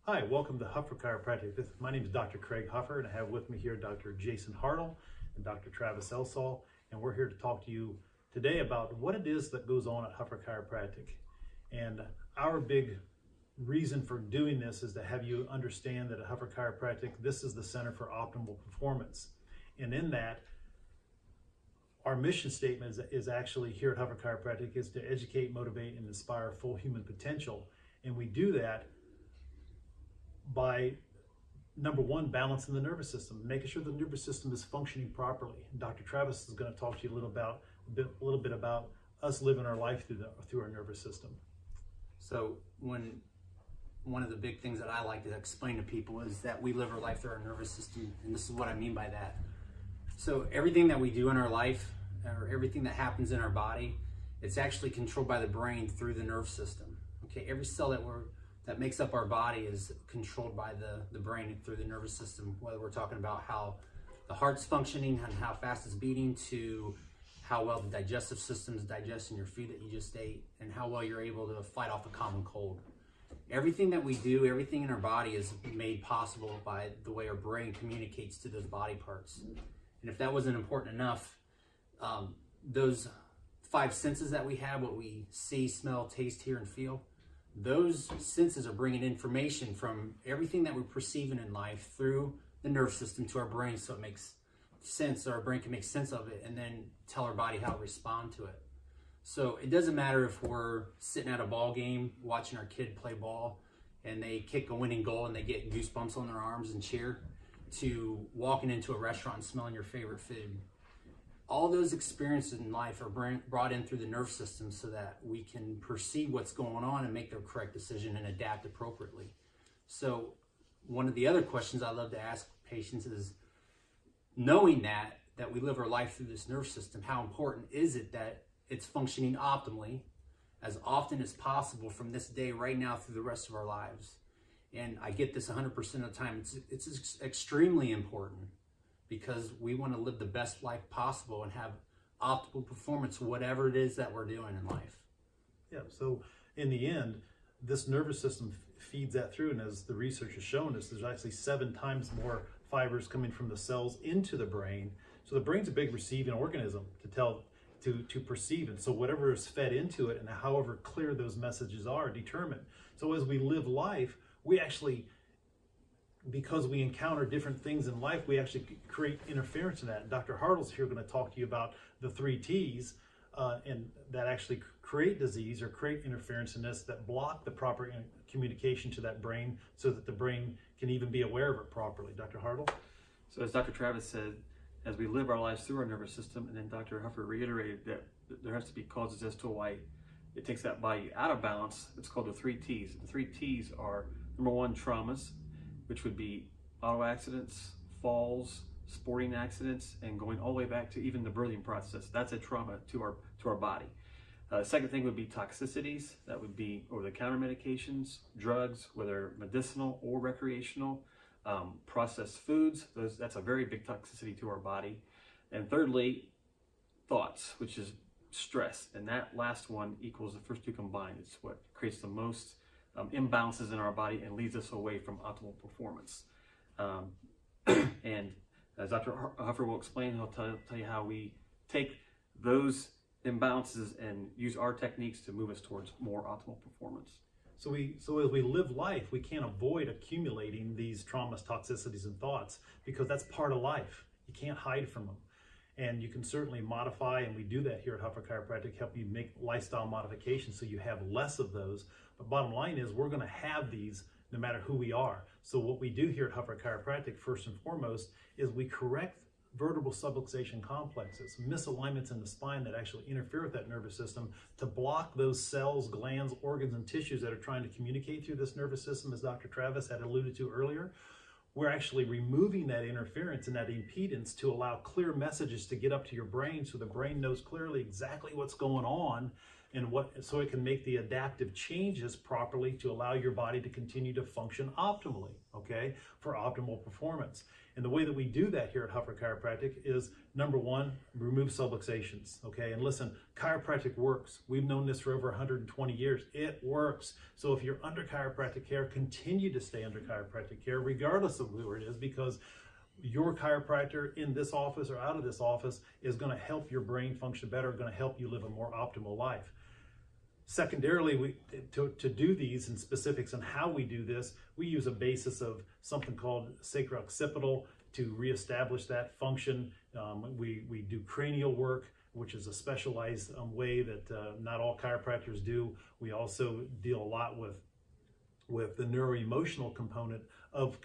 Hi, welcome to Huffer Chiropractic. My name is Dr. Craig Huffer, and I have with me here Dr. Jason Hartle and Dr. Travis Elsall, and we're here to talk to you today about what it is that goes on at Huffer Chiropractic. And our big reason for doing this is to have you understand that at Huffer Chiropractic, this is the Center for Optimal Performance. And in that, our mission statement is actually here at Huffer Chiropractic is to educate, motivate, and inspire full human potential. And we do that by, number one, balancing the nervous system, making sure the nervous system is functioning properly. And Dr. Travis is going to talk to you a little bit about us living our life through our nervous system. So one of the big things that I like to explain to people is that we live our life through our nervous system, and this is what I mean by that. So everything that we do in our life, or everything that happens in our body, it's actually controlled by the brain through the nerve system. Okay, every cell that makes up our body is controlled by the brain through the nervous system, whether we're talking about how the heart's functioning and how fast it's beating, to how well the digestive system is digesting your food that you just ate, and how well you're able to fight off a common cold. Everything that we do, everything in our body is made possible by the way our brain communicates to those body parts. And if that wasn't important enough, those five senses that we have, what we see, smell, taste, hear, and feel, those senses are bringing information from everything that we're perceiving in life through the nerve system to our brain, so it makes sense, or our brain can make sense of it and then tell our body how to respond to it. So it doesn't matter if we're sitting at a ball game watching our kid play ball and they kick a winning goal and they get goosebumps on their arms and cheer, to walking into a restaurant and smelling your favorite food. All those experiences in life are brought in through the nerve system so that we can perceive what's going on and make the correct decision and adapt appropriately. So one of the other questions I love to ask patients is, knowing that we live our life through this nerve system, how important is it that it's functioning optimally as often as possible from this day right now through the rest of our lives? And I get this 100% of the time. It's extremely important, because we want to live the best life possible and have optimal performance, whatever it is that we're doing in life. Yeah, so in the end, this nervous system feeds that through, and as the research has shown us, there's actually 7 times more fibers coming from the cells into the brain. So the brain's a big receiving organism to perceive, and so whatever is fed into it and however clear those messages are determined. So as we live life, we actually, because we encounter different things in life, we actually create interference in that. And Dr. Hartle's here going to talk to you about the 3 T's, and that actually create disease or create interference in this, that block the proper communication to that brain so that the brain can even be aware of it properly. Dr. Hartle? So as Dr. Travis said, as we live our lives through our nervous system, and then Dr. Huffer reiterated that there has to be causes as to why it takes that body out of balance. It's called the 3 T's. The 3 T's are, number 1, traumas, which would be auto accidents, falls, sporting accidents, and going all the way back to even the birthing process. That's a trauma to our body. Second thing would be toxicities. That would be over-the-counter medications, drugs, whether medicinal or recreational, processed foods. That's a very big toxicity to our body. And thirdly, thoughts, which is stress. And that last one equals the first 2 combined. It's what creates the most imbalances in our body and leads us away from optimal performance. And as Dr. Huffer will explain, he'll tell you how we take those imbalances and use our techniques to move us towards more optimal performance. So as we live life, we can't avoid accumulating these traumas, toxicities, and thoughts, because that's part of life. You can't hide from them. And you can certainly modify, and we do that here at Huffer Chiropractic, help you make lifestyle modifications so you have less of those. But bottom line is, we're going to have these no matter who we are. So what we do here at Huffer Chiropractic, first and foremost, is we correct vertebral subluxation complexes, misalignments in the spine that actually interfere with that nervous system, to block those cells, glands, organs, and tissues that are trying to communicate through this nervous system, as Dr. Travis had alluded to earlier. We're actually removing that interference and that impedance to allow clear messages to get up to your brain, so the brain knows clearly exactly what's going on and so it can make the adaptive changes properly to allow your body to continue to function optimally, okay, for optimal performance. And the way that we do that here at Huffer Chiropractic is, number one, remove subluxations, okay? And listen, chiropractic works. We've known this for over 120 years. It works. So if you're under chiropractic care, continue to stay under chiropractic care, regardless of who it is, because your chiropractor in this office or out of this office is going to help your brain function better, going to help you live a more optimal life. Secondarily, to do these and specifics on how we do this, we use a basis of something called sacro-occipital to reestablish that function. We do cranial work, which is a specialized way that not all chiropractors do. We also deal a lot with the neuroemotional component of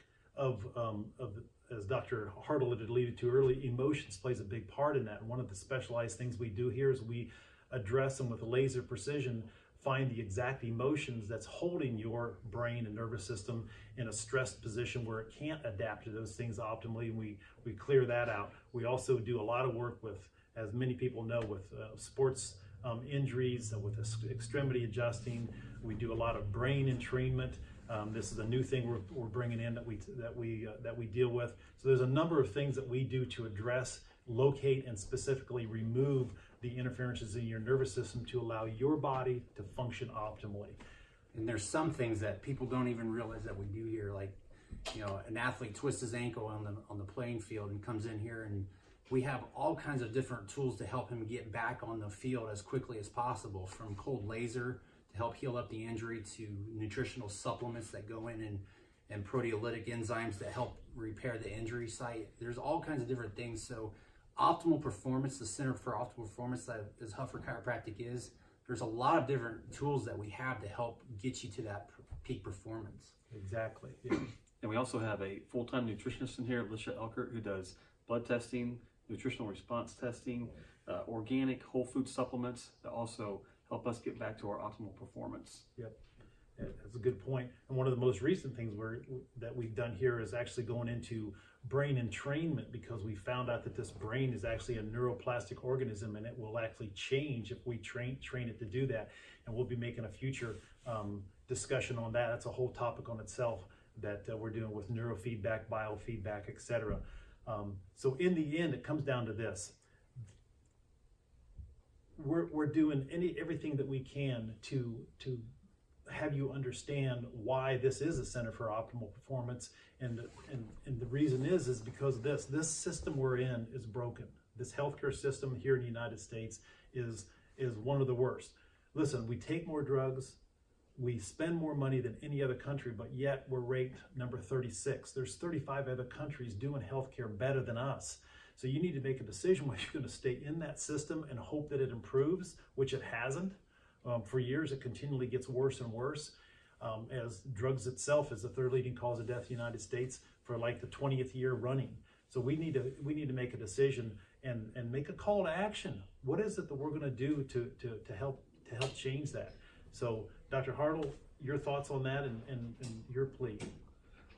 as Dr. Hartle had alluded to earlier, emotions plays a big part in that. And one of the specialized things we do here is we address them with laser precision, find the exact emotions that's holding your brain and nervous system in a stressed position where it can't adapt to those things optimally. We clear that out. We also do a lot of work with, as many people know, with sports injuries, with extremity adjusting. We do a lot of brain entrainment. This is a new thing we're bringing in that we deal with. So there's a number of things that we do to address, locate, and specifically remove the interferences in your nervous system to allow your body to function optimally. And there's some things that people don't even realize that we do here, like, you know, an athlete twists his ankle on the playing field and comes in here, and we have all kinds of different tools to help him get back on the field as quickly as possible, from cold laser to help heal up the injury, to nutritional supplements that go in and proteolytic enzymes that help repair the injury site. There's all kinds of different things. So optimal performance, the Center for Optimal Performance that is Huffer Chiropractic is, there's a lot of different tools that we have to help get you to that peak performance. Exactly. Yeah. And we also have a full-time nutritionist in here, Alicia Elkert, who does blood testing, nutritional response testing, organic whole food supplements that also help us get back to our optimal performance. Yep. That's a good point. And one of the most recent things that we've done here is actually going into brain entrainment, because we found out that this brain is actually a neuroplastic organism, and it will actually change if we train it to do that. And we'll be making a future discussion on that. That's a whole topic on itself that we're doing with neurofeedback, biofeedback, etc. So in the end, it comes down to this. We're doing everything that we can to have you understand why this is a Center for Optimal Performance, and the reason is because this system we're in is broken. This healthcare system here in the United States is one of the worst. Listen, we take more drugs, we spend more money than any other country, but yet we're ranked number 36. There's 35 other countries doing healthcare better than us. So you need to make a decision whether you're going to stay in that system and hope that it improves, which it hasn't. For years, it continually gets worse and worse, as drugs itself is the third leading cause of death in the United States for like the 20th year running. So we need to make a decision and make a call to action. What is it that we're going to do to help change that? So, Dr. Hartle, your thoughts on that and your plea?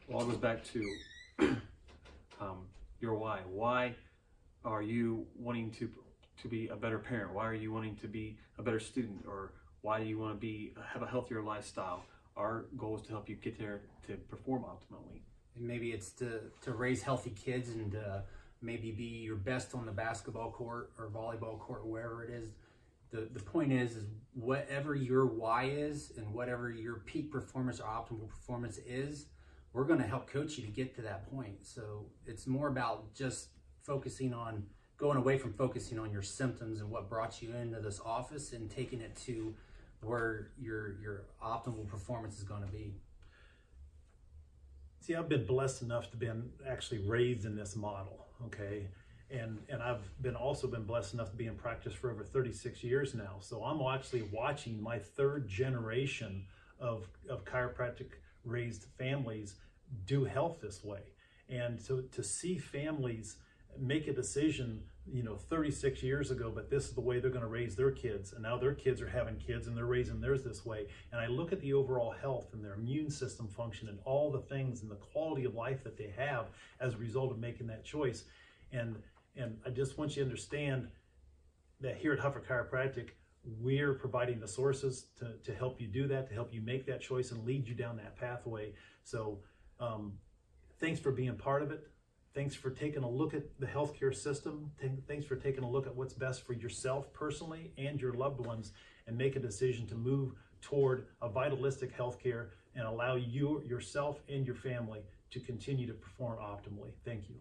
Well, it goes back to your why. Why are you wanting to be a better parent? Why are you wanting to be a better student? Or why do you want to have a healthier lifestyle? Our goal is to help you get there to perform optimally. And maybe it's to raise healthy kids and maybe be your best on the basketball court or volleyball court, wherever it is. The point is whatever your why is and whatever your peak performance or optimal performance is, we're going to help coach you to get to that point. So it's more about just going away from focusing on your symptoms and what brought you into this office, and taking it to where your optimal performance is going to be. See, I've been blessed enough to been actually raised in this model, okay? And I've also been blessed enough to be in practice for over 36 years now. So I'm actually watching my third generation of chiropractic raised families do health this way. And so to see families make a decision, 36 years ago, but this is the way they're going to raise their kids, and now their kids are having kids and they're raising theirs this way. And I look at the overall health and their immune system function and all the things and the quality of life that they have as a result of making that choice. And I just want you to understand that here at Huffer Chiropractic, we're providing the sources to help you do that, to help you make that choice and lead you down that pathway. So thanks for being part of it. Thanks for taking a look at the healthcare system. Thanks for taking a look at what's best for yourself personally and your loved ones, and make a decision to move toward a vitalistic healthcare and allow you, yourself, and your family to continue to perform optimally. Thank you.